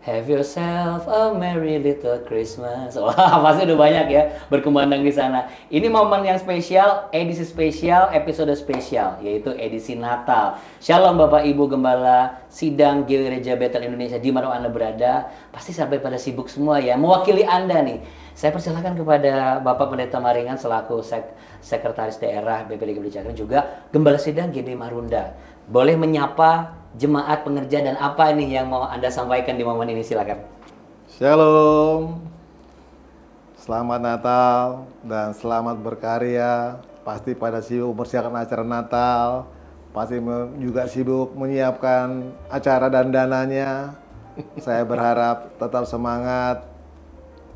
Have yourself a merry little Christmas. Wah, pasti udah banyak ya berkembang di sana. Ini momen yang spesial, edisi spesial, episode spesial, yaitu edisi Natal. Shalom Bapak Ibu Gembala Sidang Gereja Betel Indonesia di mana Anda berada. Pasti sampai pada sibuk semua ya. Mewakili Anda nih, saya persilakan kepada Bapak Pendeta Maringan selaku Sekretaris Daerah BPD Gereja Jakarta, juga Gembala Sidang GB Marunda. Boleh menyapa jemaat pengerja dan apa ini yang mau Anda sampaikan di momen ini, silakan. Shalom. Selamat Natal dan selamat berkarya. Pasti pada sibuk mempersiapkan acara Natal. Pasti juga sibuk menyiapkan acara dan dananya. Saya berharap tetap semangat.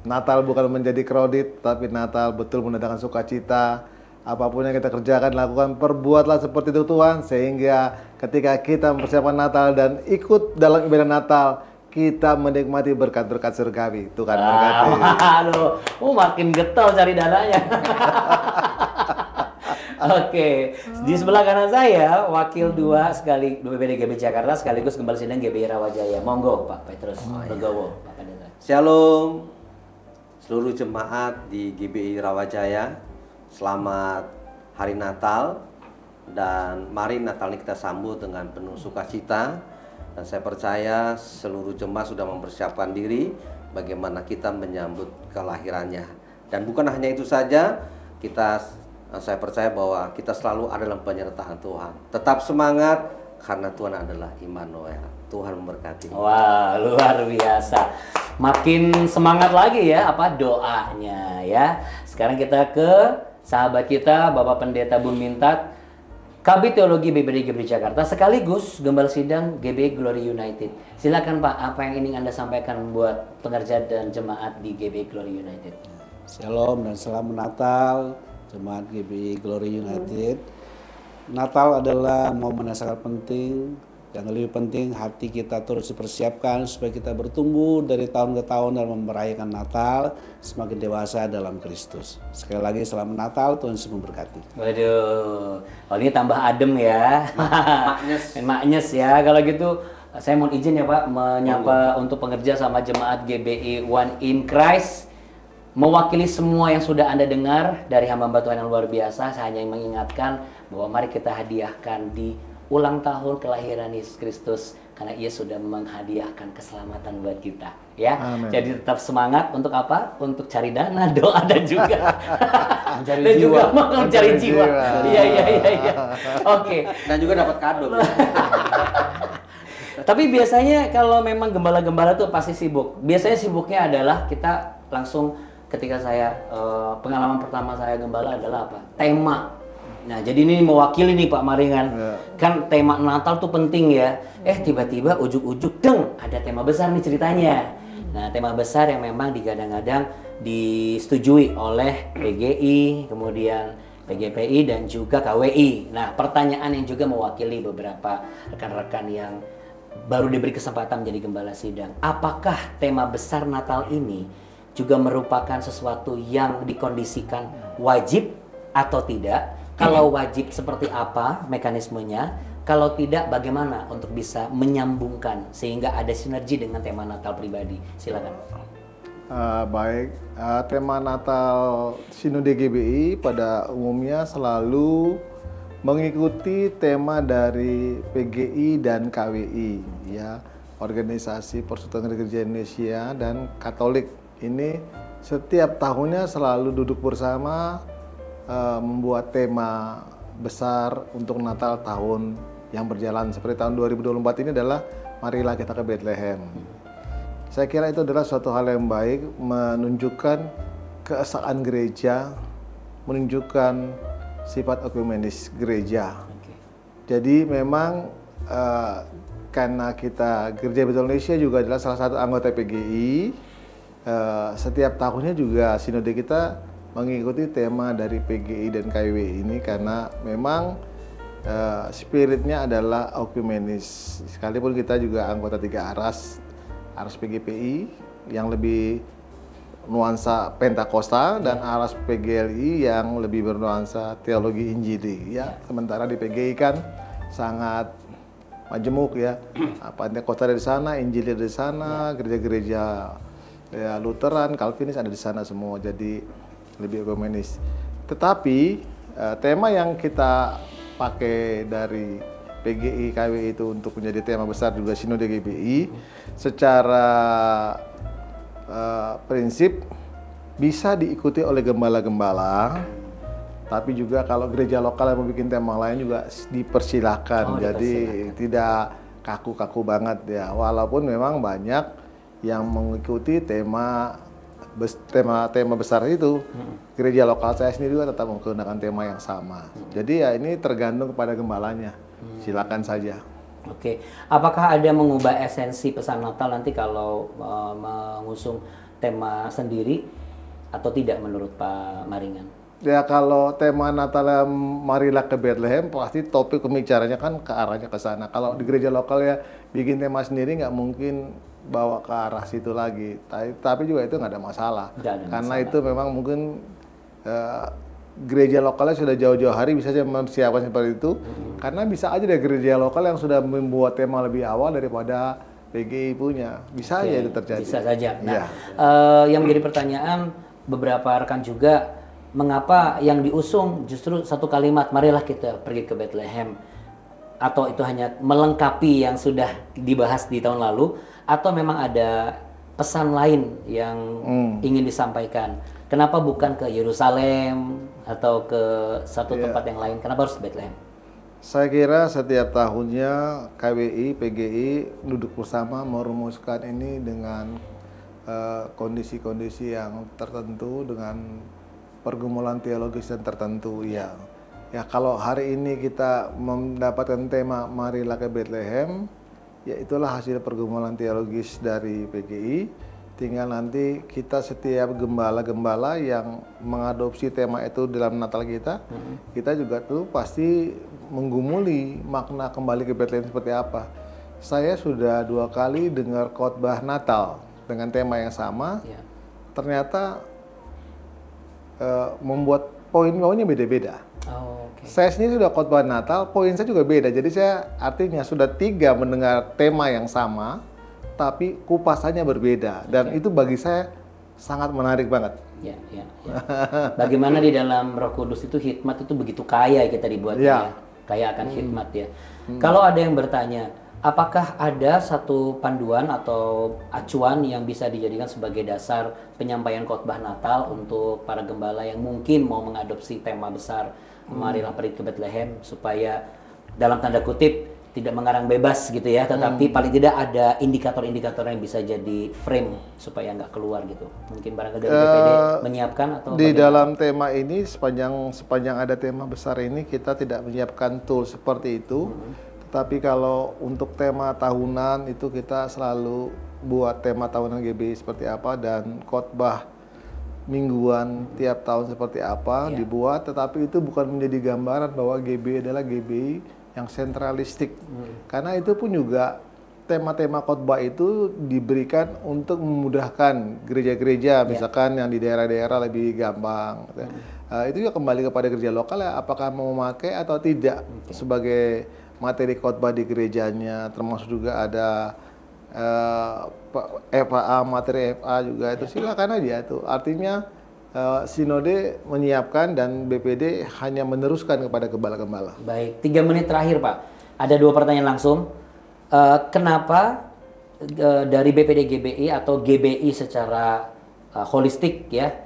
Natal bukan menjadi kredit, tapi Natal betul mendatangkan sukacita. Apapun yang kita kerjakan, lakukan, perbuatlah seperti itu Tuhan. Sehingga ketika kita mempersiapkan Natal dan ikut dalam ibadah Natal, kita menikmati berkat-berkat surgawi. Tuhan berkati. Aduh, makin getol cari dananya. Oke, di sebelah kanan saya, Wakil 2 sekali BPD GB Jakarta sekaligus Gembala Sidang GBI Rawajaya. Monggo Pak Petrus Legowo, Pak Pendeta. Shalom seluruh jemaat di GBI Rawajaya. Selamat Hari Natal, dan mari Natal ini kita sambut dengan penuh sukacita. Dan saya percaya seluruh jemaat sudah mempersiapkan diri bagaimana kita menyambut kelahirannya. Dan bukan hanya itu saja, saya percaya bahwa kita selalu ada dalam penyertaan Tuhan. Tetap semangat karena Tuhan adalah Immanuel. Tuhan memberkati. Wah, luar biasa. Makin semangat lagi ya doanya ya. Sekarang kita ke sahabat kita, Bapak Pendeta Bun Mintat, Kabid Teologi BPD GB Jakarta, sekaligus Gembala Sidang GB Glory United. Silakan Pak, apa yang ingin Anda sampaikan buat pengerja dan jemaat di GB Glory United? Shalom dan selamat Natal, jemaat GB Glory United. Natal adalah momen yang sangat penting. Yang lebih penting hati kita terus dipersiapkan supaya kita bertumbuh dari tahun ke tahun dalam merayakan Natal, semakin dewasa dalam Kristus. Sekali lagi selamat Natal, Tuhan Yesus memberkati. Waduh, ini tambah adem ya. Maknyes ya. Kalau gitu saya mohon izin ya Pak menyapa untuk pengerja sama jemaat GBI One in Christ. Mewakili semua yang sudah Anda dengar dari hamba Tuhan yang luar biasa, saya hanya mengingatkan bahwa mari kita hadiahkan di ulang tahun kelahiran Yesus Kristus, karena Ia sudah menghadiahkan keselamatan buat kita ya. Amen. Jadi tetap semangat untuk apa? Untuk cari dana, doa dan juga mencari dan jiwa. juga mencari jiwa. Iya. Oke. Dan juga dapat kado. Tapi biasanya kalau memang gembala-gembala tuh pasti sibuk. Biasanya sibuknya adalah kita langsung ketika saya pengalaman pertama saya gembala adalah apa? Tema. Nah, jadi ini mewakili nih Pak Maringan. Kan tema Natal tuh penting ya. Tiba-tiba ujuk-ujuk ada tema besar nih ceritanya. Nah, tema besar yang memang digadang-gadang disetujui oleh PGI, kemudian PGPI dan juga KWI. Nah, pertanyaan yang juga mewakili beberapa rekan-rekan yang baru diberi kesempatan menjadi gembala sidang. Apakah tema besar Natal ini juga merupakan sesuatu yang dikondisikan wajib atau tidak? Kalau wajib seperti apa mekanismenya? Kalau tidak bagaimana untuk bisa menyambungkan sehingga ada sinergi dengan tema Natal pribadi? Silakan. Baik, tema Natal Sinode GBI pada umumnya selalu mengikuti tema dari PGI dan KWI, ya, Organisasi Persekutuan Gereja Indonesia dan Katolik. Ini setiap tahunnya selalu duduk bersama membuat tema besar untuk Natal tahun yang berjalan. Seperti tahun 2024 ini adalah marilah kita ke Bethlehem. Saya kira itu adalah suatu hal yang baik, menunjukkan keesaan gereja, menunjukkan sifat ekumenis gereja. Jadi memang karena kita Gereja Betel Indonesia juga adalah salah satu anggota PGI, setiap tahunnya juga sinode kita mengikuti tema dari PGI dan KWI ini karena memang spiritnya adalah ekumenis. Sekalipun kita juga anggota 3 aras PGPI yang lebih nuansa Pentakosta dan aras PGLI yang lebih bernuansa teologi Injili ya. Sementara di PGI kan sangat majemuk ya. Pantekosta ada di sana, Injil ada di sana, gereja-gereja ya Lutheran, Calvinis ada di sana semua. Jadi lebih ekumenis. Tetapi tema yang kita pakai dari PGI KWI itu untuk menjadi tema besar juga Sinode GBI secara prinsip bisa diikuti oleh gembala-gembala, tapi juga kalau gereja lokal yang mau bikin tema lain juga dipersilahkan. Jadi tidak kaku-kaku banget ya, walaupun memang banyak yang mengikuti tema besar itu. Gereja lokal saya sendiri juga tetap menggunakan tema yang sama. Jadi ya ini tergantung kepada gembalanya. Silakan saja. Oke, apakah ada mengubah esensi pesan Natal nanti kalau mengusung tema sendiri atau tidak menurut Pak Maringan? Ya kalau tema Natal marilah ke Bethlehem pasti topik pembicaranya kan ke arahnya ke sana. Kalau di gereja lokal ya bikin tema sendiri nggak mungkin bawa ke arah situ lagi. Tapi juga itu nggak ada masalah. Karena itu memang mungkin gereja lokalnya sudah jauh-jauh hari bisa saja mempersiapkan seperti itu. Karena bisa aja deh gereja lokal yang sudah membuat tema lebih awal daripada PGI punya. Bisa aja itu terjadi. Bisa saja. Nah, yang menjadi pertanyaan beberapa rekan juga, mengapa yang diusung justru satu kalimat, marilah kita pergi ke Bethlehem? Atau itu hanya melengkapi yang sudah dibahas di tahun lalu? Atau memang ada pesan lain yang ingin disampaikan? Kenapa bukan ke Yerusalem atau ke satu tempat yang lain? Kenapa harus Bethlehem? Saya kira setiap tahunnya KWI, PGI duduk bersama merumuskan ini dengan kondisi-kondisi yang tertentu, dengan pergumulan teologis yang tertentu. Ya, kalau hari ini kita mendapatkan tema marilah ke Bethlehem, ya itulah hasil pergumulan teologis dari PGI. Tinggal nanti kita setiap gembala-gembala yang mengadopsi tema itu dalam Natal kita, kita juga tuh pasti menggumuli makna kembali ke Bethlehem seperti apa. Saya sudah 2 kali dengar khotbah Natal dengan tema yang sama, ternyata membuat poin-poinnya beda-beda. Saya sendiri sudah khotbah Natal, poin saya juga beda. Jadi saya artinya sudah 3 mendengar tema yang sama, tapi kupasannya berbeda, dan itu bagi saya sangat menarik banget. Ya. Bagaimana di dalam Roh Kudus itu hikmat itu begitu kaya kita dibuatnya, ya. Kaya akan hikmat ya. Kalau ada yang bertanya, apakah ada satu panduan atau acuan yang bisa dijadikan sebagai dasar penyampaian khotbah Natal untuk para gembala yang mungkin mau mengadopsi tema besar marilah pergi ke Bethlehem, supaya dalam tanda kutip tidak mengarang bebas gitu ya, tetapi paling tidak ada indikator-indikator yang bisa jadi frame supaya nggak keluar gitu. Mungkin barangkali dari BPD menyiapkan atau di dalam tema ini sepanjang ada tema besar ini kita tidak menyiapkan tool seperti itu. Tetapi kalau untuk tema tahunan itu kita selalu buat tema tahunan GBI seperti apa dan khotbah mingguan tiap tahun seperti apa dibuat, tetapi itu bukan menjadi gambaran bahwa GBI adalah GBI yang sentralistik. Karena itu pun juga tema-tema khotbah itu diberikan untuk memudahkan gereja-gereja, misalkan yang di daerah-daerah lebih gampang. Itu juga kembali kepada gereja lokal ya, apakah mau memakai atau tidak sebagai materi khotbah di gerejanya, termasuk juga ada FA, materi FA juga itu silakan aja itu. Artinya Sinode menyiapkan dan BPD hanya meneruskan kepada gembala-gembala. Baik, 3 menit terakhir Pak. Ada 2 pertanyaan langsung. Kenapa dari BPD GBI atau GBI secara holistik ya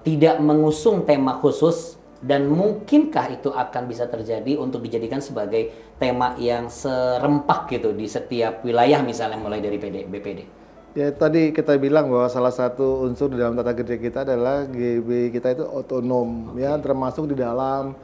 tidak mengusung tema khusus, dan mungkinkah itu akan bisa terjadi untuk dijadikan sebagai tema yang serempak gitu di setiap wilayah, misalnya mulai dari BPD? Ya tadi kita bilang bahwa salah satu unsur di dalam tata gereja kita adalah GBI kita itu otonom, ya, termasuk di dalam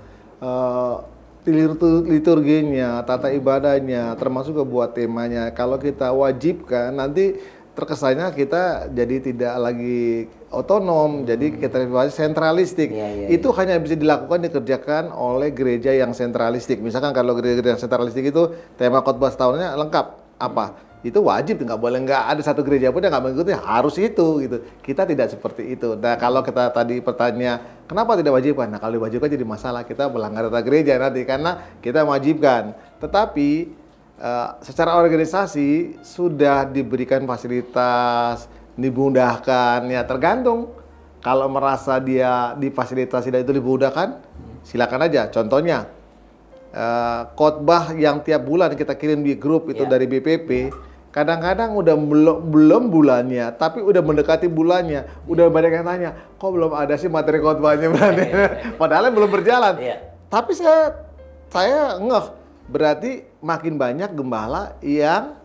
liturginya, tata ibadahnya, termasuk buat temanya. Kalau kita wajibkan nanti terkesannya kita jadi tidak lagi otonom, jadi kita sentralistik. Itu hanya bisa dilakukan, dikerjakan oleh gereja yang sentralistik. Misalkan kalau gereja yang sentralistik itu tema khotbah setahunnya lengkap apa? Itu wajib, nggak boleh nggak ada satu gereja pun yang nggak mengikuti, harus itu gitu. Kita tidak seperti itu. Nah kalau kita tadi bertanya kenapa tidak wajibkan, nah kalau diwajibkan jadi masalah, kita melanggar tata gereja nanti karena kita mewajibkan. Tetapi secara organisasi sudah diberikan fasilitas, dimudahkan, ya tergantung. Kalau merasa dia difasilitasi dan itu dimudahkan, silakan aja. Contohnya, khotbah yang tiap bulan kita kirim di grup itu dari BPP, kadang-kadang udah belum bulannya, tapi udah mendekati bulannya, udah banyak yang tanya, kok belum ada sih materi khotbahnya berarti, padahal belum berjalan. Tapi saya ngeh, berarti makin banyak gembala yang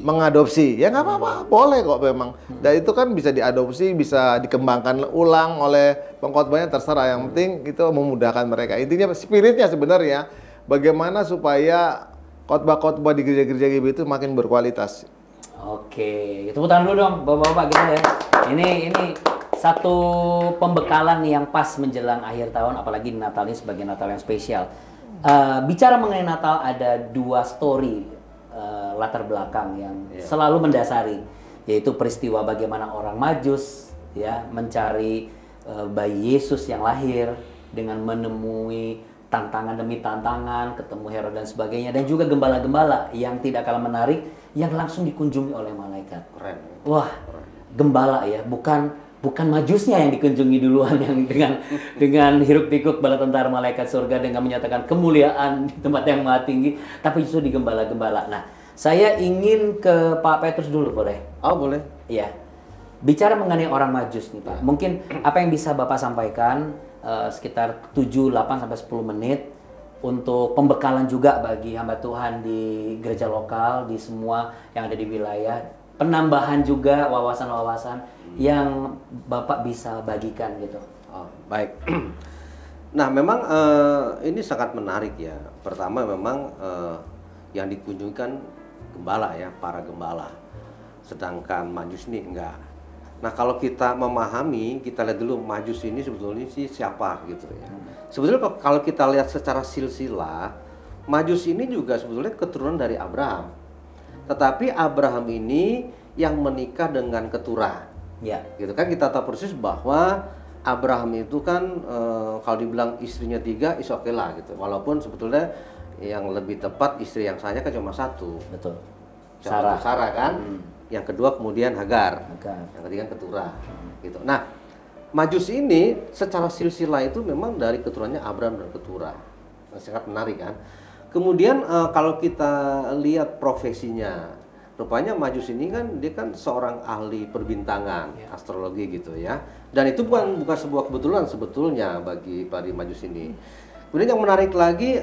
mengadopsi. Ya nggak apa-apa, boleh kok memang. Dan itu kan bisa diadopsi, bisa dikembangkan ulang oleh pengkhotbahnya, terserah. Yang penting itu memudahkan mereka. Intinya spiritnya sebenarnya bagaimana supaya khotbah-khotbah di gereja-gereja GBI itu makin berkualitas. Oke, tepuk tangan dulu dong Bapak-bapak gitu ya. Ini satu pembekalan yang pas menjelang akhir tahun, apalagi di Natal ini sebagai Natal yang spesial. Bicara mengenai Natal, ada dua story latar belakang yang selalu mendasari, yaitu peristiwa bagaimana orang Majus ya mencari bayi Yesus yang lahir dengan menemui tantangan demi tantangan, ketemu Herod dan sebagainya, dan juga gembala-gembala yang tidak kalah menarik yang langsung dikunjungi oleh malaikat. Keren. Wah, gembala ya, bukan Majusnya yang dikunjungi duluan yang dengan hiruk pikuk bala tentara malaikat surga dengan menyatakan kemuliaan di tempat yang maha tinggi, tapi justru di gembala-gembala. Nah, saya ingin ke Pak Petrus dulu, boleh? Oh, boleh. Iya. Bicara mengenai orang Majus nih, Pak. Mungkin apa yang bisa Bapak sampaikan sekitar 7, 8 sampai 10 menit untuk pembekalan juga bagi hamba Tuhan di gereja lokal, di semua yang ada di wilayah. Penambahan juga wawasan-wawasan yang Bapak bisa bagikan gitu. Oh, baik. Nah, memang ini sangat menarik ya. Pertama memang yang dikunjungkan gembala ya, para gembala. Sedangkan Majus ini enggak. Nah, kalau kita memahami, kita lihat dulu Majus ini sebetulnya sih siapa gitu ya. Sebetulnya kalau kita lihat secara silsilah, Majus ini juga sebetulnya keturunan dari Abraham. Tetapi Abraham ini yang menikah dengan keturah. Ya. Gitu kan, kita tahu persis bahwa Abraham itu kan kalau dibilang istrinya 3 is oke lah gitu. Walaupun sebetulnya yang lebih tepat istri yang sahnya kan cuma 1. Betul. Sarah kan. Yang kedua kemudian Hagar. Yang ketiga keturah. Gitu. Nah, Majus ini secara silsilah itu memang dari keturunannya Abraham dan keturah. Sangat menarik kan. Kemudian kalau kita lihat profesinya, rupanya Majus ini kan dia kan seorang ahli perbintangan, astrologi gitu ya. Dan itu bukan sebuah kebetulan sebetulnya bagi para Majus ini. Kemudian yang menarik lagi,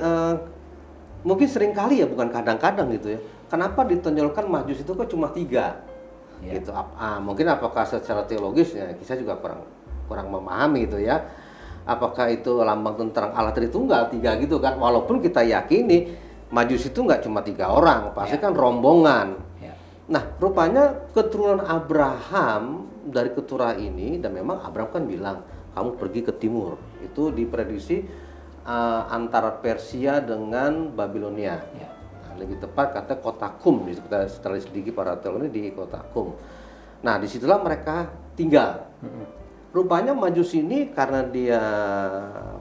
mungkin seringkali ya, bukan kadang-kadang gitu ya. Kenapa ditonjolkan Majus itu kok cuma 3? Gitu. Mungkin apakah secara teologis ya, kita juga kurang memahami gitu ya. Apakah itu lambang tentang Allah Tritunggal 3 gitu kan? Walaupun kita yakini Majus itu nggak cuma 3 orang, pasti kan rombongan. Nah, rupanya keturunan Abraham dari keturah ini, dan memang Abraham kan bilang, kamu pergi ke timur. Itu diprediksi antara Persia dengan Babilonia. Nah, lebih tepat kata kota Kum, kita setelah diselidiki para teolog di kota Kum. Nah, disitulah mereka tinggal. Rupanya Majus ini karena dia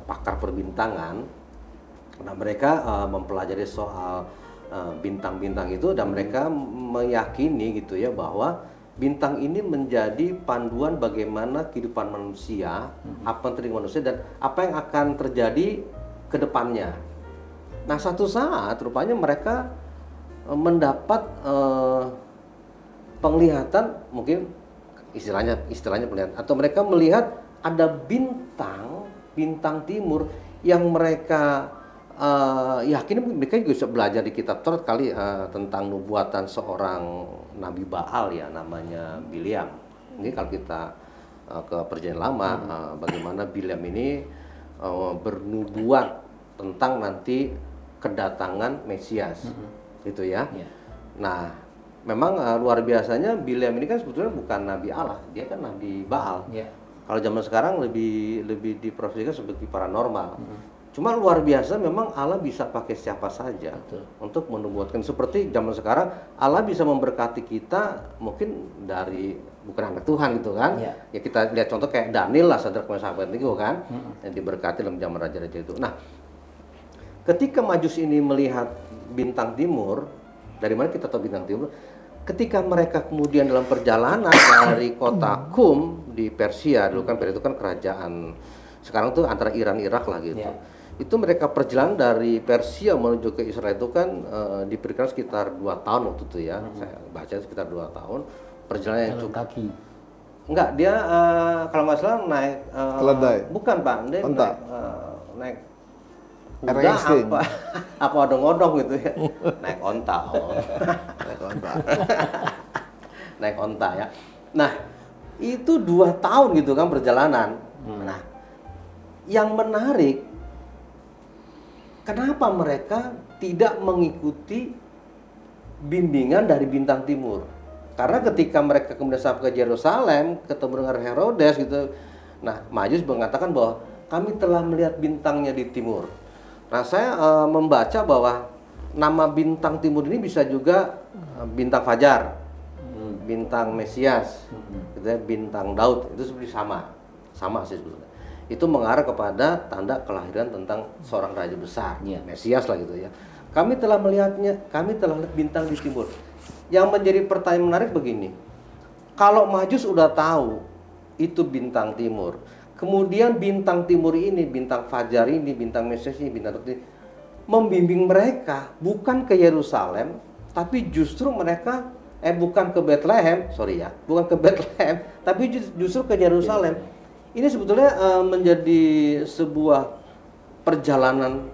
pakar perbintangan, nah mereka mempelajari soal bintang-bintang itu, dan mereka meyakini gitu ya bahwa bintang ini menjadi panduan bagaimana kehidupan manusia, apa yang terjadi manusia dan apa yang akan terjadi ke depannya. Nah, satu saat rupanya mereka mendapat penglihatan, mungkin istilahnya penglihatan, atau mereka melihat ada bintang timur yang mereka yakin. Mereka juga bisa belajar di kitab Taurat kali tentang nubuatan seorang nabi Baal ya, namanya Bileam. Ini kalau kita ke Perjanjian Lama, bagaimana Bileam ini bernubuat tentang nanti kedatangan Mesias, gitu ya. Nah, memang luar biasanya Bileam ini kan sebetulnya bukan nabi Allah, dia kan nabi Baal. Kalau zaman sekarang lebih diprofesikan sebagai paranormal. Cuma luar biasa, memang Allah bisa pakai siapa saja untuk menubuatkan. Seperti zaman sekarang Allah bisa memberkati kita mungkin dari bukan anak Tuhan gitu kan. Ya kita lihat contoh kayak Daniel lah, Sadrak Meshach Abednego kan, yang diberkati dalam zaman raja-raja itu. Nah, ketika Majus ini melihat bintang timur, Dari mana kita tahu bintang timur? Ketika mereka kemudian dalam perjalanan dari kota Qum di Persia, dulu kan Persia itu kan kerajaan, sekarang tuh antara Iran Irak lah gitu. Ya. Itu mereka perjalanan dari Persia menuju ke Israel itu kan diperkirakan sekitar 2 tahun waktu itu ya. Saya baca sekitar 2 tahun perjalanan yang Jalan cukup. kaki. Enggak, dia kalau nggak salah naik Keledai. bukan Pak, dia Onta. naik Air kuda insting. apa odong-odong gitu ya. Naik onta. Oh. Naik onta ya. Nah, itu 2 tahun gitu kan perjalanan. Nah, yang menarik, kenapa mereka tidak mengikuti bimbingan dari bintang timur? Karena ketika mereka kemudian sampai ke Yerusalem, ketemu dengan Herodes gitu, nah Majus mengatakan bahwa kami telah melihat bintangnya di timur. Nah, saya membaca bahwa nama bintang timur ini bisa juga bintang fajar, bintang Mesias, gitu ya, bintang Daud, itu sebenarnya sama sih sebetulnya. Itu mengarah kepada tanda kelahiran tentang seorang raja besar, Mesias lah gitu ya. Kami telah melihatnya, kami telah lihat bintang di timur. Yang menjadi pertanyaan menarik begini, kalau Majus udah tahu itu bintang timur, kemudian bintang timur ini, bintang fajar ini, bintang Mesias ini, bintang Daud ini, membimbing mereka bukan ke Yerusalem, tapi justru mereka bukan ke Bethlehem, bukan ke Bethlehem, tapi justru ke Yerusalem. Ini sebetulnya menjadi sebuah perjalanan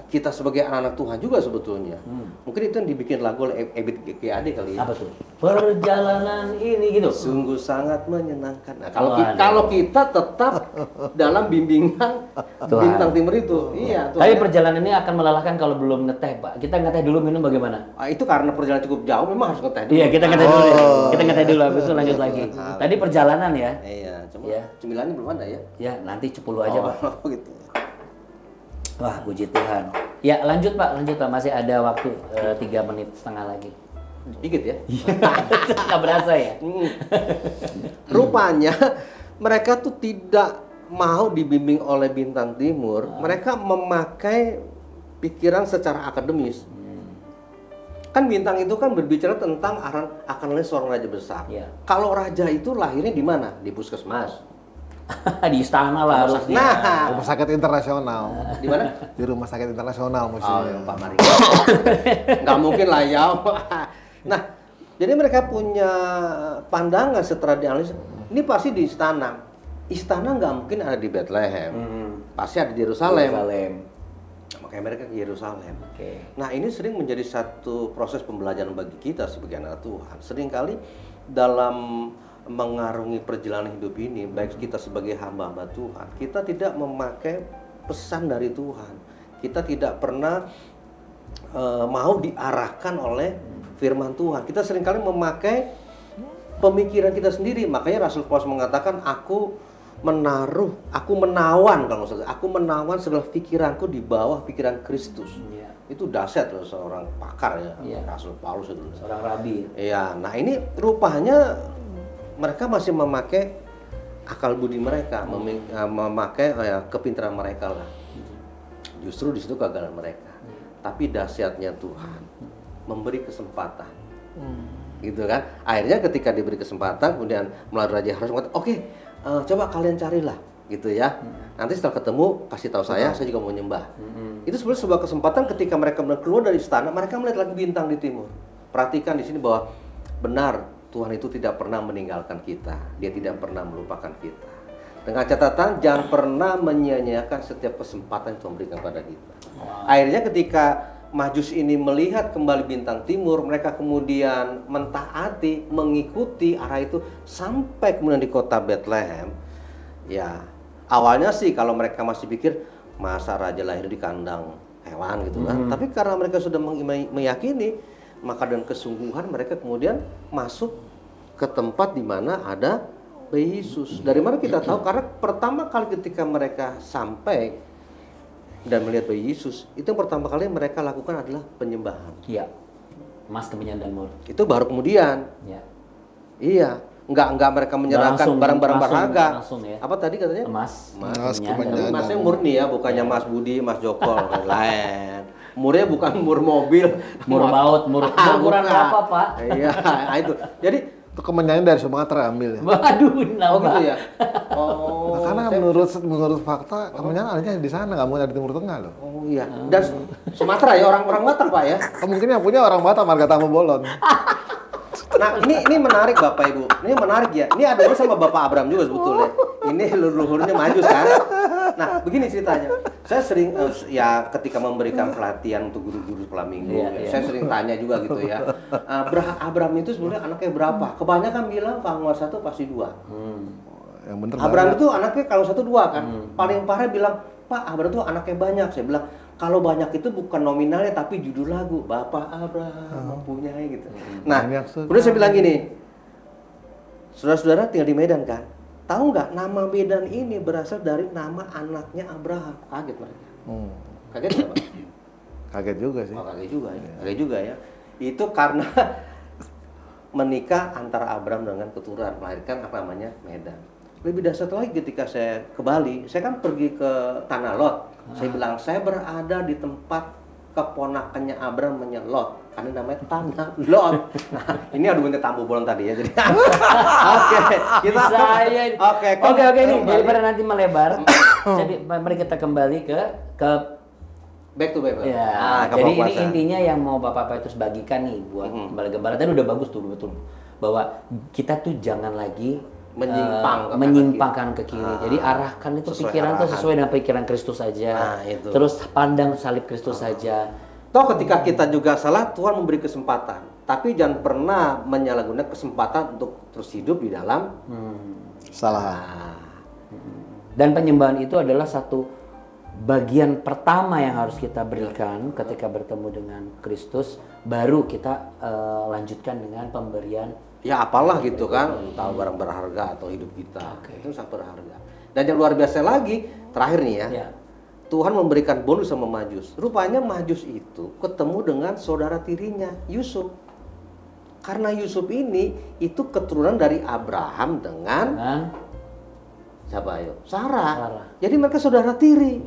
kita sebagai anak-anak Tuhan juga sebetulnya. Mungkin itu yang dibikin lagu oleh Ebit GAD kali ya. Apa tuh? Perjalanan ini gitu. Sungguh sangat menyenangkan. Nah, kalau kita tetap dalam bimbingan bintang timur itu, iya. Tapi perjalanan ini akan melelahkan kalau belum ngeteh, Pak. Kita ngeteh dulu, minum bagaimana? Itu karena perjalanan cukup jauh, memang harus ngeteh dulu. Iya, kita ngeteh dulu. Kita ngeteh dulu, habis itu lanjut lagi. Tadi perjalanan ya. Iya, cuma Iya. cemilannya belum ada ya. Ya, nanti 10 aja, Pak. Oh, gitu. Wah, puji Tuhan. Ya, lanjut Pak. Masih ada waktu 3 menit setengah lagi. Dikit ya. Nggak berasa ya? Rupanya mereka tuh tidak mau dibimbing oleh bintang timur. Mereka memakai pikiran secara akademis. Kan bintang itu kan berbicara tentang akan lahir seorang raja besar. Iya. Kalau raja itu lahirnya di mana? Di puskesmas. Di istana lah harusnya. Nah, Rumah sakit internasional. di mana? Di rumah sakit internasional Oh, mestinya. Pak Mari. Nggak mungkin lah ya. Nah, jadi mereka punya pandangan setelah dianalisis. Ini pasti di istana. Istana nggak mungkin ada di Bethlehem. Pasti ada di Yerusalem. Makanya mereka ke Yerusalem. Oke. Nah, ini sering menjadi satu proses pembelajaran bagi kita sebagai anak Tuhan. Seringkali dalam mengarungi perjalanan hidup ini, baik kita sebagai hamba-hamba Tuhan, kita tidak memakai pesan dari Tuhan. Kita tidak pernah mau diarahkan oleh firman Tuhan. Kita seringkali memakai pemikiran kita sendiri. Makanya Rasul Paulus mengatakan, aku menawan segala pikiranku di bawah pikiran Kristus. Iya. Itu dahsyat loh seorang pakar ya, Iya. Rasul Paulus itu. Seorang rabi. Iya, nah ini rupanya mereka masih memakai akal budi mereka, memakai kepintaran mereka lah. Justru di situ kegagalan mereka. Tapi dahsyatnya Tuhan memberi kesempatan, gitu kan? Akhirnya ketika diberi kesempatan, kemudian melalui Raja Herodes mengatakan, oke, coba kalian carilah, gitu ya. Nanti setelah ketemu, kasih tahu saya juga mau nyembah. Itu sebenarnya sebuah kesempatan ketika mereka keluar dari istana, mereka melihat lagi bintang di timur. Perhatikan di sini bahwa benar. Tuhan itu tidak pernah meninggalkan kita. Dia tidak pernah melupakan kita. Dengan catatan, jangan pernah menyia-nyiakan setiap kesempatan yang Tuhan berikan pada kita. Akhirnya ketika Majus ini melihat kembali bintang timur, mereka kemudian mentaati, mengikuti arah itu sampai kemudian di kota Bethlehem. Ya, awalnya sih kalau mereka masih pikir, masa raja lahir di kandang hewan gitu kan. Tapi karena mereka sudah meyakini, maka dengan kesungguhan mereka kemudian masuk ke tempat di mana ada bayi Yesus. Dari mana kita tahu? Karena pertama kali ketika mereka sampai dan melihat bayi Yesus, itu yang pertama kali mereka lakukan adalah penyembahan. Iya. Emas, kemenyan, dan mur. Itu baru kemudian. Ya. Iya, enggak mereka menyerahkan barang-barang berharga. Langsung ya. Apa tadi katanya? Emas, Emas, kemenyan, kemenyan. dan Emasnya murni ya, bukannya Mas Budi, Mas Joko, lain. Murnya bukan mur mobil, Mur baut, mur ukuran bukan. berapa, Pak? Iya, itu. Jadi Itu kemenyangan dari Sumatera ambil ya. Waduh, oh nambah. gitu ya. Oh. Nah, karena menurut fakta kemenyangan adanya di sana, nggak mau di Timur Tengah loh. Oh iya. Dan Sumatera ya, orang Batak Pak ya. Mungkin yang punya orang Batak, Marga Tamu Bolon. Nah, ini menarik Bapak Ibu. Ini menarik ya. Ini adanya sama Bapak Abram juga sebetulnya. Ini leluhurnya Majus kan. Nah, begini ceritanya. Saya sering ya ketika memberikan pelatihan untuk guru-guru sekolah minggu, Iya. saya sering tanya juga gitu ya. Abram itu sebenarnya anaknya berapa? Kebanyakan bilang kalau nggak satu pasti 2. Yang bener Abram banget. itu anaknya kalau 1 2 kan. Paling parah bilang, "Pak, Abram itu anaknya banyak." Saya bilang, "Kalau banyak itu bukan nominalnya tapi judul lagu. Bapak Abram mempunyai gitu." Nah, Banyak sekali. kemudian saya bilang gini, saudara-saudara tinggal di Medan kan? Tahu nggak nama Medan ini berasal dari nama anaknya Abraham? Kaget mereka. Kaget nggak, Pak? Kaget juga sih. Oh, kaget juga ya. Kaget juga ya. Itu karena menikah antara Abraham dengan keturunan melahirkan apa namanya Medan. Lebih dahsyat lagi ketika saya ke Bali, saya kan pergi ke Tanah Lot. Saya bilang saya berada di tempat keponakannya Abraham menyelot karena namanya Tanah Lot. Nah, ini argumennya Tambu Bolon tadi ya. Jadi oke, kita Saya oke ini daripada nanti melebar. Jadi mari kita kembali ke back to back. ya. Ke Jadi ini puasa. intinya yang mau Bapak terus bagikan nih buat gembala-gembala. Tadi udah bagus tuh betul bahwa kita tuh jangan lagi menyimpangkan ke kiri. Jadi arahkan itu Sesuai pikiran tuh arahan. sesuai dengan pikiran Kristus saja. Nah, itu. Terus pandang salib Kristus saja. Toh ketika kita juga salah, Tuhan memberi kesempatan. Tapi jangan pernah menyalahgunakan kesempatan untuk terus hidup di dalam Salah. Dan penyembahan itu adalah satu bagian pertama yang harus kita berikan ketika bertemu dengan Kristus. Baru kita lanjutkan dengan pemberian. ya apalah gitu kan, entah barang berharga atau hidup kita. Itu sangat berharga. Dan yang luar biasa lagi, terakhir nih ya. Ya. Tuhan memberikan bonus sama Majus. Rupanya Majus itu ketemu dengan saudara tirinya, Yusuf. Karena Yusuf ini itu keturunan dari Abraham dengan siapa ayo? Sarah. Jadi mereka saudara tiri.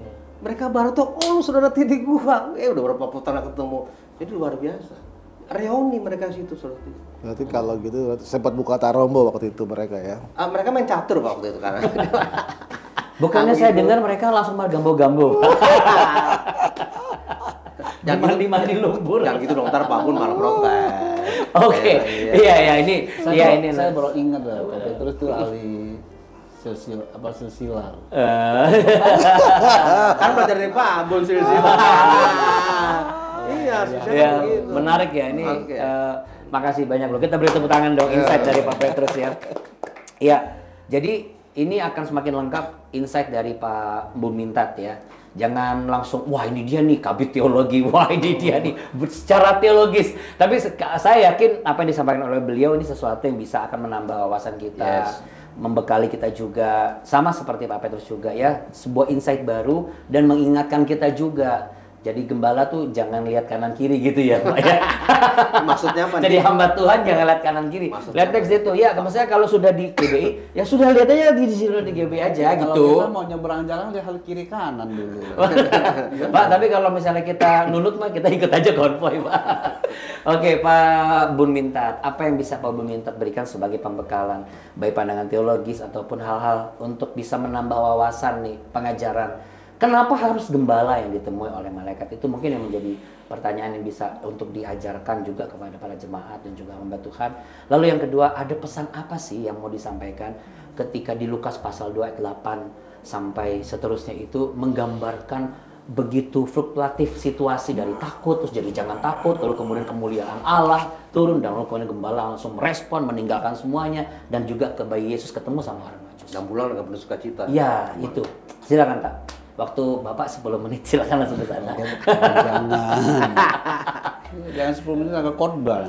Mereka baru tahu, oh lu saudara tiri gua. Udah berapa putaran ketemu. Jadi luar biasa. Reuni mereka situ saudara tiri. Berarti kalau gitu sempat buka tarombo waktu itu mereka ya. Mereka main catur Pak, waktu itu kan. Bukannya saya dengar mereka langsung gambo-gambo. Jangan mandi lumpur. Jangan gitu dong, ntar Pak Bun malah protes. Oke. Iya ini. Iya ini. Saya baru ingat lah, Pak Petrus itu ahli silsilar. Kan belajar dari Pak Bun silsilah. Iya, Ya, menarik ya ini. Oke. Makasih banyak loh. Kita beri tepuk tangan dong insight dari Pak Petrus ya. Iya. Jadi ini akan semakin lengkap insight dari Pak Bun Mintat ya. Jangan langsung wah ini dia nih kabit teologi, wah ini dia nih secara teologis. Tapi saya yakin apa yang disampaikan oleh beliau ini sesuatu yang bisa akan menambah wawasan kita. Yes. Membekali kita juga sama seperti Pak Petrus juga ya, sebuah insight baru dan mengingatkan kita juga. Jadi gembala tuh jangan lihat kanan kiri gitu ya, Pak ya. Maksudnya apa Jadi nih? hamba Tuhan jangan lihat kanan kiri. Maksudnya Lihat teks itu ya, maksudnya kalau sudah di GBI ya sudah lihat aja di sini di GBI aja Kalau gitu. kita mau nyebrang jalan lihat kiri kanan dulu. Pak, tapi kalau misalnya kita nunut mah kita ikut aja konvoy, Pak. Oke, Pak Bun Mintat, apa yang bisa Pak Bun Mintat berikan sebagai pembekalan baik pandangan teologis ataupun hal-hal untuk bisa menambah wawasan nih pengajaran. Kenapa harus gembala yang ditemui oleh malaikat? Itu mungkin yang menjadi pertanyaan yang bisa untuk diajarkan juga kepada para jemaat dan juga hamba Tuhan. Lalu yang kedua, ada pesan apa sih yang mau disampaikan ketika di Lukas pasal 2 ayat 8 sampai seterusnya itu menggambarkan begitu fluktuatif situasi dari takut terus jadi jangan takut, lalu kemudian kemuliaan Allah turun dan lalu kemudian gembala langsung merespon meninggalkan semuanya dan juga ke bayi Yesus ketemu sama orang Majus. Dan pulang dengan penuh sukacita. Ya, itu. Silakan, Pak. Waktu Bapak 10 menit silakan langsung ke sana. Jangan 10 menit agak khotbah.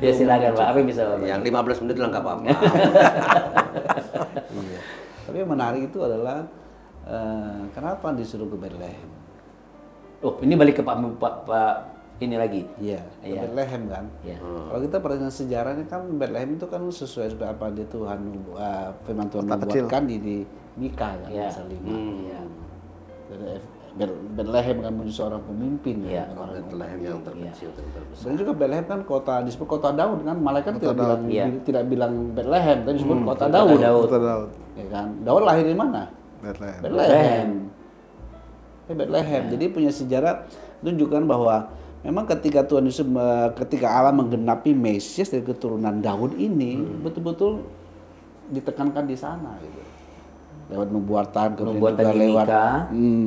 Ya silakan, Pak. Apa yang bisa Bapak? Yang 15 menit lah nggak apa-apa. Iya. Tapi yang menarik itu adalah kenapa disuruh ke Bethlehem? Oh, ini balik ke Pak ini lagi. Iya, Iya. Bethlehem kan. Ya. Kalau kita perhatikan sejarahnya kan Bethlehem itu kan sesuai dengan apa dia Tuhan firman Tuhan Kota kecil. membuatkan di Mika kan Iya. pasal 5. Iya. Dari Bethlehem kan menuju seorang pemimpin. Iya. Bethlehem yang terkecil dan terbesar. Sebenarnya juga Bethlehem kan disebut kota Daud kan, malaikat Kota Daud. tidak bilang Bethlehem, tapi disebut kota Daud. Kota Daud. Ya kan? Daud lahir di mana? Bethlehem. Bethlehem. Bethlehem. Jadi punya sejarah menunjukkan bahwa memang ketika Tuhan Yesus, ketika Allah menggenapi Mesias dari keturunan Daud ini, betul-betul ditekankan di sana gitu. Lewat nubuatan, kemudian juga lewat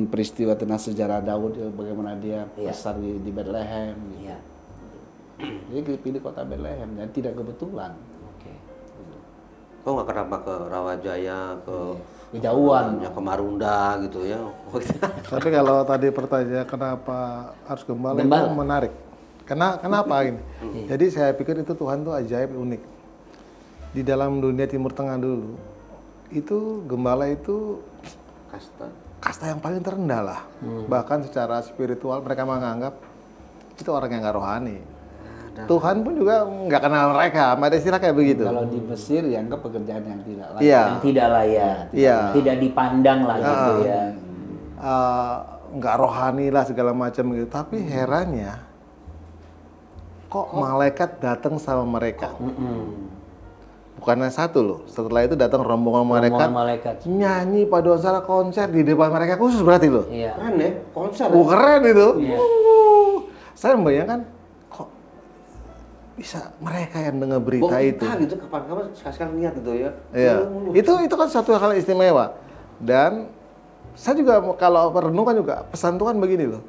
peristiwa tentang sejarah Daud, bagaimana dia besar di Bethlehem. Gitu. Iya. Jadi dipilih kota Bethlehem dan tidak kebetulan. Oke. Kok nggak kenapa ke Rawajaya, Kejauhan. ke Marunda gitu ya? Tapi kalau tadi pertanyaan kenapa harus gembala, itu menarik. Kenapa ini? Jadi saya pikir itu Tuhan tuh ajaib, unik. Di dalam dunia Timur Tengah dulu, itu gembala itu kasta yang paling terendah lah. Bahkan secara spiritual mereka menganggap itu orang yang nggak rohani. Tuhan pun juga nggak kenal mereka, ada istilah kayak begitu. Kalau di Mesir dianggap pekerjaan yang tidak layak. Iya. Yang tidak layak, tidak dipandang lah gitu ya. Nggak rohani lah segala macam gitu. Tapi herannya, kok malaikat datang sama mereka? Bukan hanya satu loh. Setelah itu datang rombongan malaikat nyanyi paduan suara konser di depan mereka khusus berarti loh. Iya. Keren ya, konser. Keren itu. Iya. Saya membayangkan kok bisa mereka yang dengar berita itu. Gitu kapan-kapan sekali-sekali lihat gitu ya. Iya. Itu kan satu hal istimewa. Dan saya juga kalau merenungkan juga pesan Tuhan begini loh.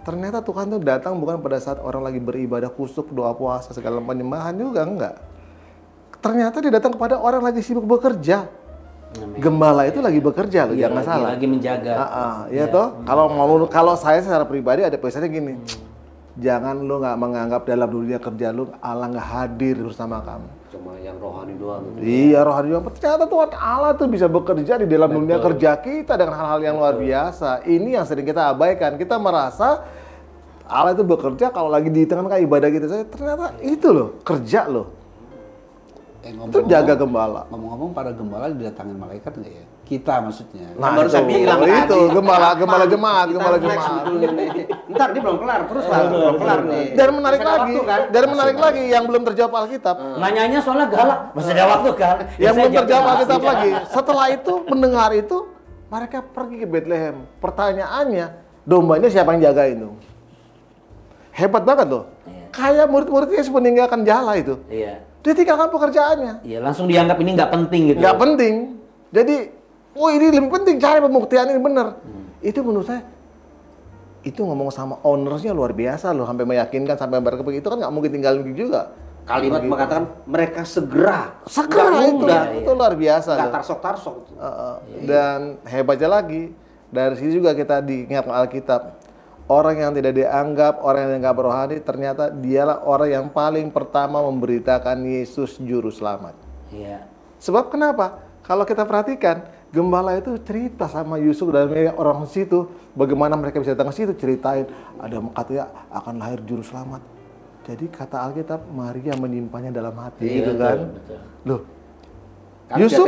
Ternyata Tuhan tuh datang bukan pada saat orang lagi beribadah kusuk, doa puasa, segala penyembahan juga enggak. Ternyata dia datang kepada orang lagi sibuk bekerja. Gembala itu lagi bekerja loh, jangan salah. Lagi menjaga. Ya toh. Kalau saya secara pribadi ada pesannya gini. Jangan lu nggak menganggap dalam dunia kerja lu Allah nggak hadir bersama kamu. Cuma yang rohani doang. Iya, rohani doang. Ternyata Tuhan Allah tuh bisa bekerja di dalam dunia kerja kita dengan hal-hal yang luar biasa. Ini yang sering kita abaikan. Kita merasa Allah itu bekerja kalau lagi di tengah-tengah ibadah kita saja. Ternyata itu loh, kerja loh. Itu jaga gembala. Ngomong-ngomong, para gembala didatangin malaikat nggak ya? Kita maksudnya. Nah, baru saya bilang itu tadi. gembala jemaat. Ntar dia belum kelar, terus lah belum kelar nih. Dan menarik Masih ada lagi, waktu, kan? dan menarik lagi yang belum terjawab Alkitab. Nanyanya soalnya galak, masih ada waktu kan? Yang Saya belum terjawab jawab Alkitab pasti. lagi. Setelah itu mendengar itu, mereka pergi ke Bethlehem. Pertanyaannya, dombanya siapa yang jagain tuh? Hebat banget loh. Kayak murid-murid Yesus meninggalkan jala itu. Iya. Dia tinggalkan pekerjaannya. Iya, langsung dianggap ini nggak penting gitu. Nggak penting. Jadi, ini lebih penting cari pembuktian ini benar. Itu menurut saya, itu ngomong sama ownersnya luar biasa loh, sampai meyakinkan, sampai mereka begitu kan nggak mungkin tinggalin juga. Kalimat mengatakan mereka segera. Itu luar biasa. Nggak loh. tarsok-tarsok. Dan hebatnya lagi, dari sini juga kita diingatkan Alkitab. Orang yang tidak dianggap, orang yang nggak berohani, ternyata dialah orang yang paling pertama memberitakan Yesus Juru Selamat. Iya. Sebab kenapa? Kalau kita perhatikan, gembala itu cerita sama Yusuf dan orang situ, bagaimana mereka bisa datang ke situ, ceritain, ada katanya akan lahir Juru Selamat. Jadi kata Alkitab, Maria menyimpannya dalam hati, gitu kan? Betul. Loh, Kan Yusuf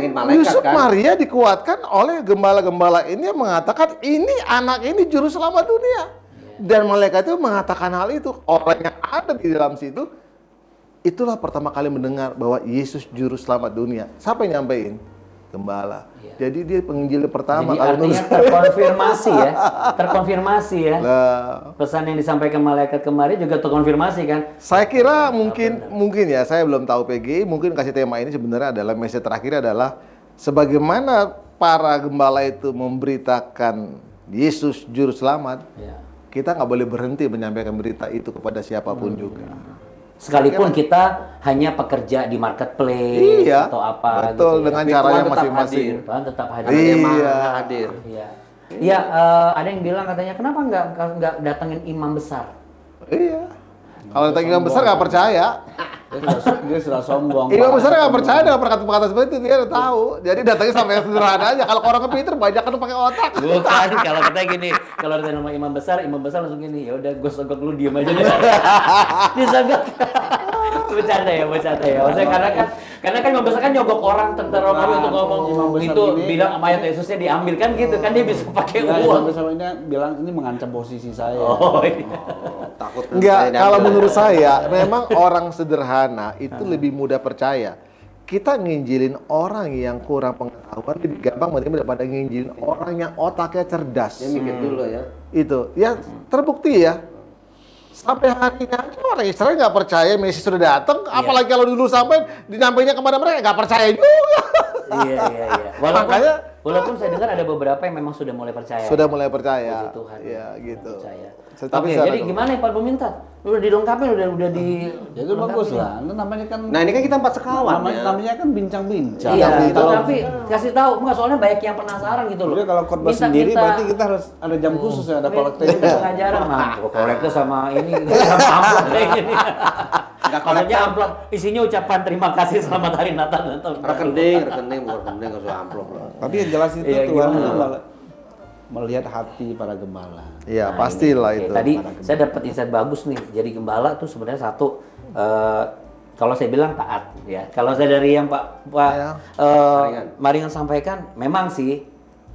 kan? Maria dikuatkan oleh gembala-gembala ini yang mengatakan ini anak ini juru selamat dunia. Dan malaikat itu mengatakan hal itu. Orang yang ada di dalam situ, itulah pertama kali mendengar bahwa Yesus juru selamat dunia. Siapa yang nyampein? Gembala. Jadi dia penginjil pertama. Jadi artinya terkonfirmasi ya. Terkonfirmasi ya. Pesan yang disampaikan malaikat kemarin juga terkonfirmasi kan. Saya kira mungkin ya, saya belum tahu PGI, mungkin kasih tema ini sebenarnya adalah message terakhir adalah sebagaimana para gembala itu memberitakan Yesus juru selamat. Kita nggak boleh berhenti menyampaikan berita itu kepada siapapun juga. Sekalipun kita hanya pekerja di marketplace atau apa. Betul, gitu, dengan caranya masing-masing. Tuhan tetap hadir. Hadir. Iya. Iya, ada yang bilang katanya kenapa nggak datengin imam besar? Iya. Kalau datang imam besar nggak percaya. Dia sudah sombong. Imam besar nggak percaya dengan perkata-perkata seperti itu, dia udah tahu. Jadi datangnya sampai yang sederhana aja. Kalau orang kepinter banyak kan pakai otak. Bukan, kalau kita gini, kalau ada nama imam besar langsung gini, ya udah gue sogok lu diem aja deh. Disogok. Bercanda ya. Maksudnya karena kan Imam Besar kan nyogok orang tentara Romawi untuk ngomong Imam Besar itu ini- bilang ayat Yesusnya diambil kan gitu kan dia bisa pakai Nah, uang. Imam bilang ini mengancam posisi saya. Oh iya. Takut Enggak, saya kalau diambil. menurut saya memang orang sederhana itu lebih mudah percaya. Kita nginjilin orang yang kurang pengetahuan lebih gampang menerima daripada nginjilin orang yang otaknya cerdas. Dia mikir dulu ya. Itu ya terbukti ya. Sampai hari ini aja orang Israel nggak percaya Mesias sudah datang, apalagi kalau dulu sampai dinyampainya kepada mereka nggak percaya juga. Iya. Walaupun saya dengar ada beberapa yang memang sudah mulai percaya. Sudah mulai percaya. Puji Tuhan. Iya, gitu. Percaya. Tapi Oke, secara jadi gimana Pak Peminta? Udah dilengkapin, udah di. Ya itu bagus lah. Itu namanya kan Nah ini kan kita 4 sekawan ya. namanya kan bincang-bincang. Iya, Kalau- tapi kasih tahu, enggak soalnya banyak yang penasaran gitu loh. Jadi kalau khotbah sendiri berarti kita harus ada jam khusus ya, ada kolektif. Kita pengajaran mah, kolektif sama ini sama amplop kayak gini. Enggak Maksudnya amplop isinya ucapan terima kasih selamat hari Natal dan tahun baru. Rekening bukan rekening ke amplop lah. Tapi yang jelas itu Iya, Tuhan gimana? itu melihat hati para gembala. Iya, Nah, pastilah ini. itu. Tadi saya dapat insight bagus nih. Jadi gembala tuh sebenarnya satu kalau saya bilang taat ya. Kalau saya dari yang Pak Ya. Maringan sampaikan memang sih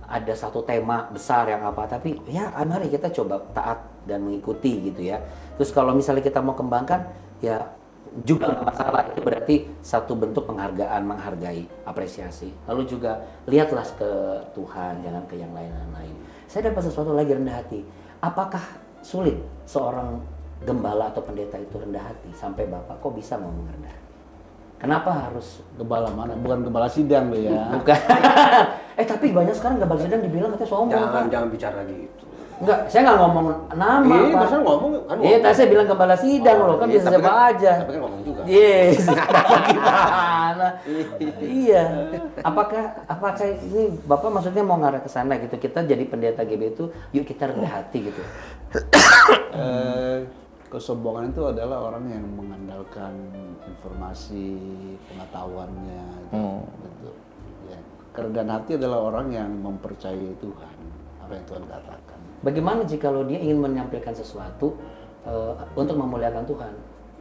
ada satu tema besar yang apa tapi ya mari kita coba taat dan mengikuti gitu ya. Terus kalau misalnya kita mau kembangkan ya juga nggak masalah, itu berarti satu bentuk penghargaan, menghargai, apresiasi. Lalu juga lihatlah ke Tuhan, jangan ke yang lain-lain. Saya dapat sesuatu lagi, rendah hati. Apakah sulit seorang gembala atau pendeta itu rendah hati sampai Bapak kok bisa ngomong rendah hati? Kenapa harus Gembala mana? Bukan gembala sidang loh ya. bukan? Tapi banyak sekarang gembala sidang dibilang katanya sombong. Pak. Jangan bicara gitu. Enggak, saya nggak ngomong nama, Iya, Pak. masa ngomong kan? Iya, tadi saya bilang gembala sidang loh, kan iya, bisa tapi siapa kan- aja. Tapi kan ngomong juga. Yes, gimana? Iya. Apakah ini Bapak maksudnya mau ngarah ke sana gitu? Kita jadi pendeta GB itu, yuk kita rendah hati gitu. Kesombongan itu adalah orang yang mengandalkan informasi, pengetahuannya, gitu. Ya. Kerendahan hati adalah orang yang mempercayai Tuhan, apa yang Tuhan katakan. Bagaimana jika kalau dia ingin menyampaikan sesuatu untuk memuliakan Tuhan,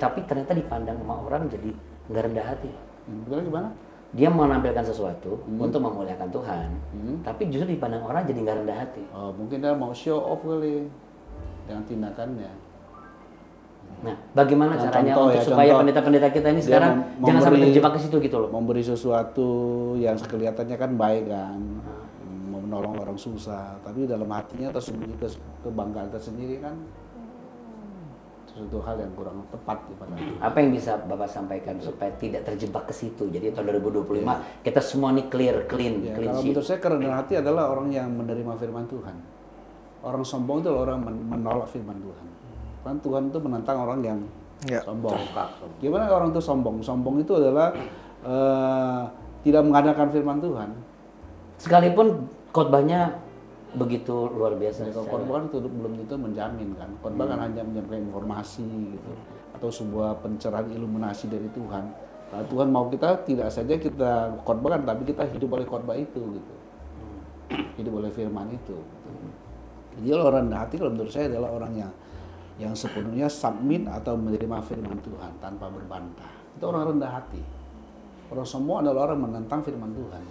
tapi ternyata dipandang sama orang jadi nggak rendah hati? Betul gimana? Dia mau menampilkan sesuatu untuk memuliakan Tuhan, tapi justru dipandang orang jadi nggak rendah hati. Oh, mungkin dia mau show off kali dengan tindakannya. Nah, bagaimana Nah, caranya contoh untuk ya, supaya contoh. pendeta-pendeta kita ini Dia sekarang jangan sampai memberi- terjebak ke situ gitu loh? Memberi sesuatu yang kelihatannya kan baik kan, mau menolong orang susah, tapi dalam hatinya tersembunyi kebanggaan tersendiri kan sesuatu hal yang kurang tepat pada Tuhan. Apa yang bisa Bapak sampaikan supaya tidak terjebak ke situ? Jadi tahun 2025 kita semua nih clean Ya, clean kalau sheet. menurut saya kerendahan hati adalah orang yang menerima firman Tuhan. Orang sombong itu adalah orang menolak firman Tuhan. Kan Tuhan itu menentang orang yang Ya. sombong. Gimana orang itu sombong? Sombong itu adalah tidak mengandalkan firman Tuhan. Sekalipun khotbahnya begitu luar biasa. Kalau khotbah kan itu belum tentu menjamin kan. Khotbah kan hanya menyampaikan informasi gitu, atau sebuah pencerahan iluminasi dari Tuhan. Nah, Tuhan mau kita tidak saja kita khotbahkan, tapi kita hidup oleh khotbah itu gitu. Hidup oleh firman itu. Jadi orang rendah hati kalau menurut saya adalah orang yang sepenuhnya submit atau menerima firman Tuhan tanpa berbantah. Itu orang rendah hati. Orang sombong adalah orang menentang firman Tuhan.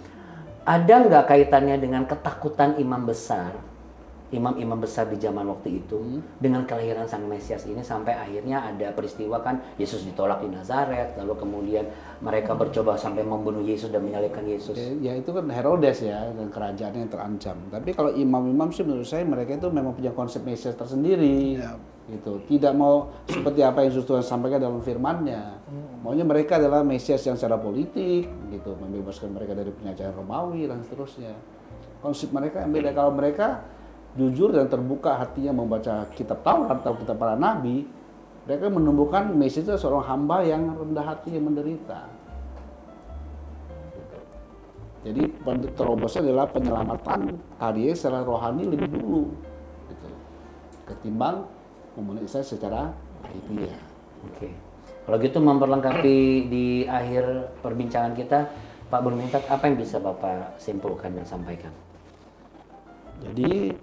Ada nggak kaitannya dengan ketakutan imam besar di zaman waktu itu dengan kelahiran Sang Mesias ini sampai akhirnya ada peristiwa kan Yesus ditolak di Nazaret, lalu kemudian mereka bercoba sampai membunuh Yesus dan menyalibkan Yesus. Ya itu kan Herodes ya, dan kerajaannya yang terancam. Tapi kalau imam-imam sih menurut saya mereka itu memang punya konsep Mesias tersendiri. Gitu. Tidak mau seperti apa yang Yesus Tuhan sampaikan dalam firman-Nya. Maunya mereka adalah Mesias yang secara politik gitu, membebaskan mereka dari penjajahan Romawi dan seterusnya. Konsep mereka yang beda. Kalau mereka jujur dan terbuka hatinya membaca kitab Taurat atau kitab para nabi, mereka menemukan Mesias itu seorang hamba yang rendah hati, yang menderita. Jadi terobosnya adalah penyelamatan karya secara rohani lebih dulu, gitu. Ketimbang memenuhi saya secara hidupnya. Oke. Kalau gitu memperlengkapi di akhir perbincangan kita, Pak Bermintat, apa yang bisa Bapak simpulkan dan sampaikan? Jadi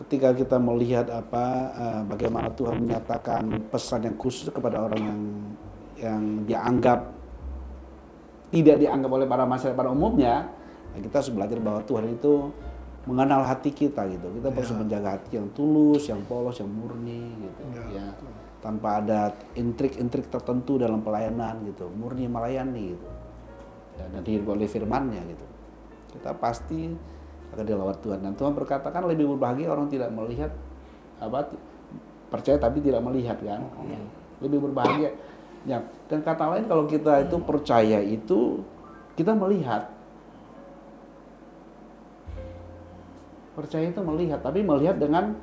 ketika kita melihat bagaimana Tuhan menyatakan pesan yang khusus kepada orang yang dianggap tidak dianggap oleh para masyarakat pada umumnya, kita harus belajar bahwa Tuhan itu mengenal hati kita gitu. Kita harus menjaga hati yang tulus, yang polos, yang murni gitu ya. Tanpa ada intrik-intrik tertentu dalam pelayanan gitu, murni melayani gitu. Dan dihidup oleh firman-Nya gitu. Kita pasti akan dilawat Tuhan. Dan Tuhan berkata kan lebih berbahagia orang tidak melihat percaya tapi tidak melihat kan. Lebih berbahagia. Ya, dan kata lain kalau kita itu percaya itu kita melihat. Percaya itu melihat, tapi melihat dengan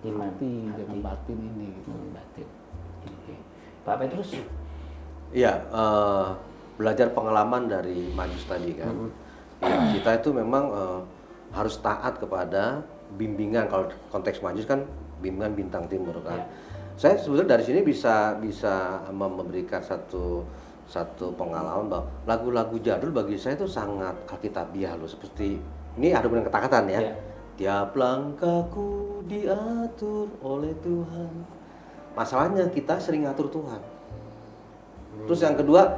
Iman, hati, dengan batin ini gitu. Batin. Oke. Pak Petrus? Iya, belajar pengalaman dari Majus tadi kan. Ya, kita itu memang harus taat kepada bimbingan. Kalau konteks Majus kan bimbingan Bintang Timur kan. Ya. Saya sebetulnya dari sini bisa memberikan satu pengalaman bahwa lagu-lagu jadul bagi saya itu sangat alkitabiah loh. Seperti ini ada benar kata-kata ya. Tiap langkahku diatur oleh Tuhan. Masalahnya kita sering ngatur Tuhan. Terus yang kedua,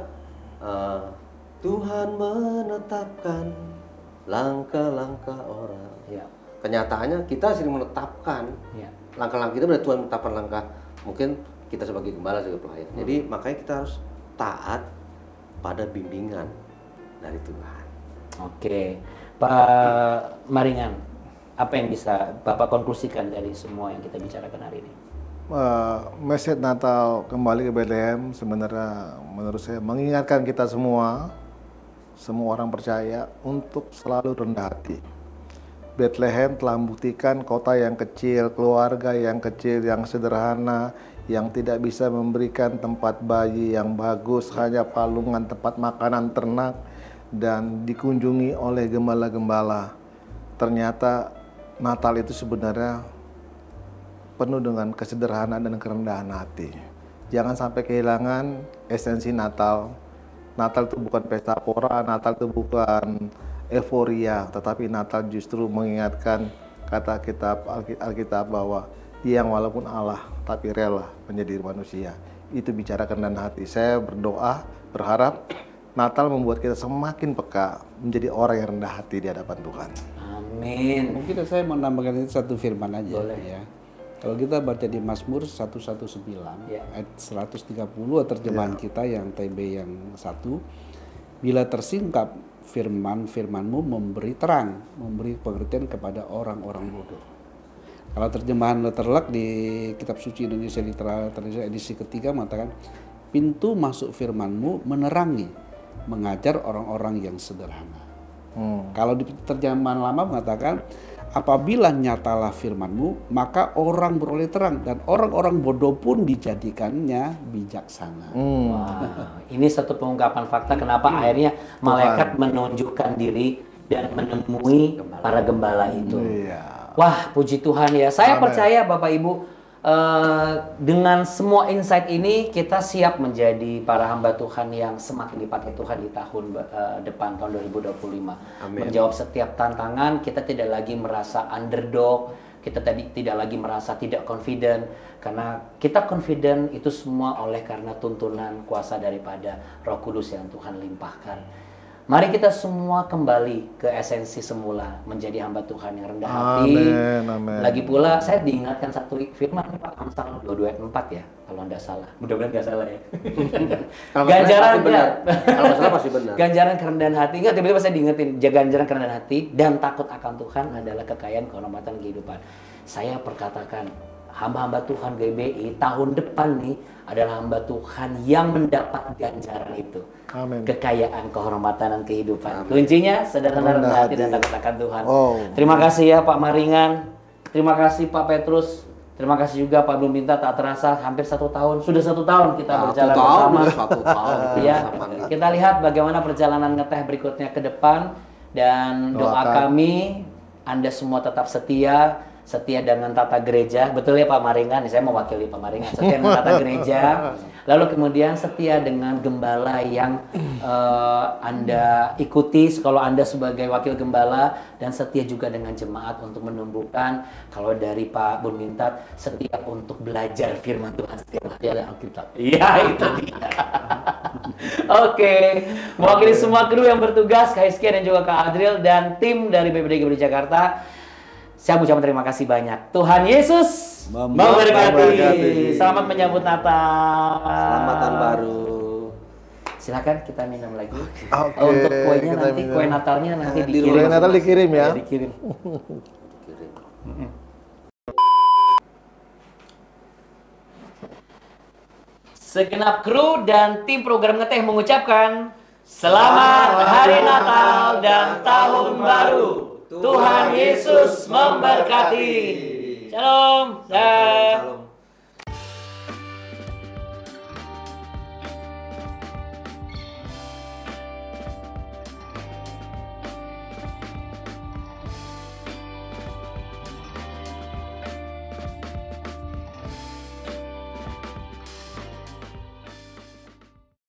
Tuhan menetapkan langkah-langkah orang. Kenyataannya kita sering menetapkan langkah-langkah kita, benar Tuhan menetapkan langkah. Mungkin kita sebagai gembala, sebagai pelayan. Jadi makanya kita harus taat pada bimbingan dari Tuhan. Oke, Pak Maringan, apa yang bisa Bapak konklusikan dari semua yang kita bicarakan hari ini? Message Natal kembali ke Bethlehem sebenarnya menurut saya mengingatkan kita semua orang percaya untuk selalu rendah hati. Bethlehem telah membuktikan kota yang kecil, keluarga yang kecil, yang sederhana, yang tidak bisa memberikan tempat bayi yang bagus, hanya palungan tempat makanan ternak, dan dikunjungi oleh gembala-gembala. Ternyata Natal itu sebenarnya penuh dengan kesederhanaan dan kerendahan hati. Jangan sampai kehilangan esensi Natal. Natal itu bukan pesta pora, Natal itu bukan euforia, tetapi Natal justru mengingatkan kata Alkitab bahwa Dia yang walaupun Allah tapi rela menjadi manusia. Itu bicara kerendahan hati. Saya berdoa, berharap Natal membuat kita semakin peka menjadi orang yang rendah hati di hadapan Tuhan. Amin. Mungkin saya mau nambahkan itu satu firman aja. Boleh. Ya. Kalau kita baca di Mazmur 119 ayat 130 terjemahan kita yang TB yang 1, bila tersingkap firman-firmanmu memberi terang, memberi pengertian kepada orang-orang bodoh. Kalau terjemahan letterlock di Kitab Suci Indonesia Literatur edisi ketiga mengatakan, pintu masuk firmanmu menerangi, mengajar orang-orang yang sederhana. Kalau di terjemahan lama mengatakan, apabila nyatalah firmanmu, maka orang beroleh terang dan orang-orang bodoh pun dijadikannya bijaksana. Wah, ini satu pengungkapan fakta kenapa akhirnya malaikat menunjukkan diri dan menemui para gembala itu. Wah, puji Tuhan ya. Saya percaya Bapak Ibu, dengan semua insight ini kita siap menjadi para hamba Tuhan yang semakin dipakai Tuhan di tahun depan, tahun 2025. Amin. Menjawab setiap tantangan, kita tidak lagi merasa underdog, kita tidak lagi merasa tidak confident, karena kita confident itu semua oleh karena tuntunan kuasa daripada Roh Kudus yang Tuhan limpahkan. Mari kita semua kembali ke esensi semula, menjadi hamba Tuhan yang rendah hati. Amin. Lagi pula saya diingatkan satu firman Pak Amsal 22 ayat 4 ya, kalau Anda salah. Mudah-mudahan nggak salah ya. Ganjaran benar. Kalau salah pasti benar. Ganjaran kerendahan hati. Enggak, tiba-tiba saya diingetin, ganjaran kerendahan hati dan takut akan Tuhan adalah kekayaan kehormatan kehidupan. Saya perkatakan, hamba-hamba Tuhan GBI tahun depan nih adalah hamba Tuhan yang mendapat ganjaran itu. Amin. Kekayaan, kehormatan, dan kehidupan. Kuncinya sederhana, rendah hati, dan takut akan Tuhan. Terima kasih ya Pak Maringan. Terima kasih Pak Petrus. Terima kasih juga Pak Dumbinta. Tak terasa hampir 1 tahun. Sudah 1 tahun kita berjalan bersama. 1 tahun. Ya, kita lihat bagaimana perjalanan ngeteh berikutnya ke depan. Dan doa kami, Anda semua tetap setia dengan tata gereja. Betul ya Pak Maringan? Saya mewakili Pak Maringan. Setia dengan tata gereja. Lalu kemudian setia dengan gembala yang Anda ikuti kalau Anda sebagai wakil gembala, dan setia juga dengan jemaat untuk menumbuhkan. Kalau dari Pak Burmintat, setia untuk belajar firman Tuhan setiap hari. Ada Alkitab. Iya, itu dia. Oke, mewakili semua kru yang bertugas, Kak Hizkia dan juga Kak Adril dan tim dari BPD GBD Jakarta, saya ucapkan terima kasih banyak. Tuhan Yesus memberkati. Selamat menyambut Natal. Selamat tahun baru. Silakan kita minum lagi. Oke, Untuk kuenya kita nanti, minum. kue Natalnya nanti Di dikirim. Kue Natal dikirim ya. Dikirim. Segenap kru dan tim program Ngeteh mengucapkan Selamat Hari Natal dan Tahun Baru. Tuhan Yesus memberkati. Shalom. Dah. Shalom.